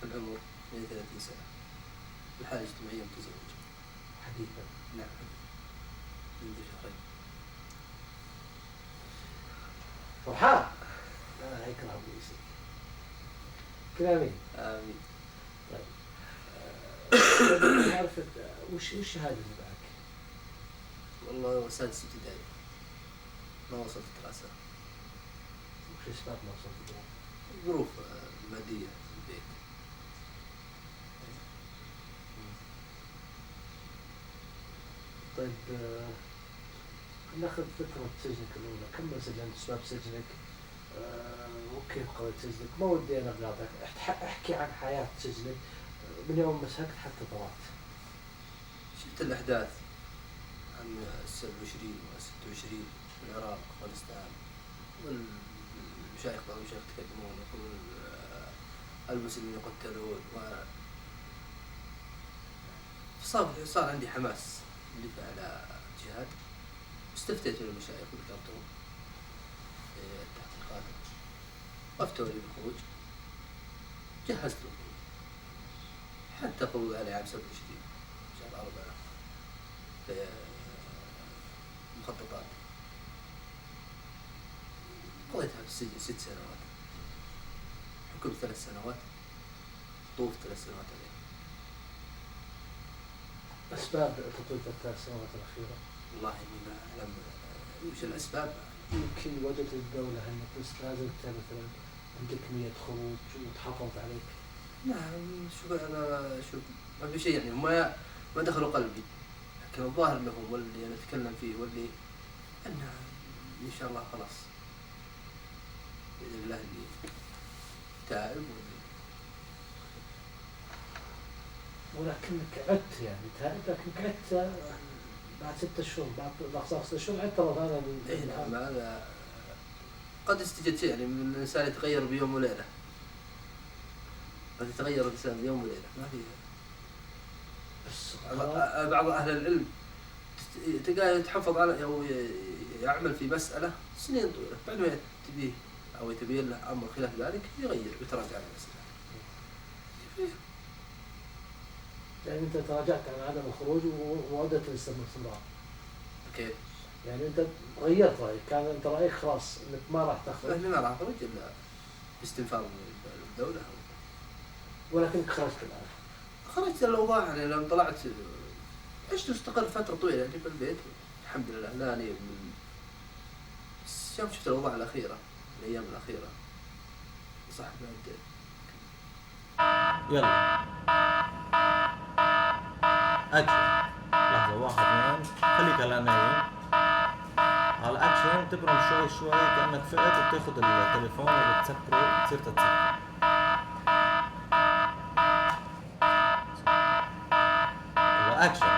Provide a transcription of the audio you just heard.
العمر 32 سنة، الحالة الاجتماعية متزوج حديثا. نعم منذ شهرين. فرحان؟ لا هيك راه بيسك كلامي. آمين. طيب عرفت وش الشهادة اللي معك؟ والله سادس ابتدائي ما وصلت دراسة. وش أسباب ما وصلت الدراسة؟ ظروف مادية في البيت. طيب ناخذ فترة سجنك الأولى، كم سجنت؟ أسباب سجنك وكيف قضيت سجنك؟ ما ودي أنا أقاطعك، احكي عن حياة سجنك من يوم مسكت حتى طلعت. شفت الأحداث عن 27 و 26 في العراق وأفغانستان، والمشايخ بعض المشايخ يتكلمون يقولون المسلمين يقتلون صار عندي حماس للدفاع على جهاد. استفتيت من المشايخ وذكرتهم في التحقيقات وافتوني بالخروج. جهزت الخروج حتى قبض علي عام 27 شهر 4 في مخططات. قضيتها في السجن 6 سنوات، حكم 3 سنوات، طوف 3 سنوات عليه. أسباب تطويل الثلاث سنوات الأخيرة؟ والله إني ما أعلم وش الأسباب. يمكن وجدت الدولة أنك بس لازم مثلا عندك نية خروج وتحافظ عليك. نعم شوف أنا ما في شيء يعني ما دخلوا قلبي، لكن الظاهر لهم واللي أنا أتكلم فيه واللي أنه إن شاء الله خلاص بإذن الله اللي تائب ولكنك عدت يعني تائب، لكنك عدت بعد 6 شهور، بعد 6 شهور عدت مرة ثانية. إيه نعم هذا قد استجد شيء يعني من الإنسان يتغير بيوم وليلة، قد يتغير الإنسان بيوم وليلة ما فيها. بعض أهل العلم تلقاه يتحفظ على أو يعمل في مسألة سنين طويلة، بعد ما تبيه أو يتبين له أمر خلاف ذلك يغير ويتراجع عن المسألة. يعني أنت تراجعت عن عدم الخروج وعدت للاستمرار. كيف؟ يعني أنت غيرت رأيك، كان أنت رأيك خلاص إنك ما راح تخرج. أنا ما راح أخرج إلا باستنفاذ من الدولة. ولكنك خرجت الآن. خرجت الأوضاع يعني لما طلعت عشت مستقل فترة طويلة يعني في البيت الحمد لله لا أني من شفت الأوضاع الأخيرة الأيام الأخيرة صح بعد. يلا أكشن. لحظة 1 2 خليك هلا نايم. على أكشن تبرم شوي شوي كأنك فقت وبتاخد التليفون اللي بتسكره تصير تتسكر. أكشن.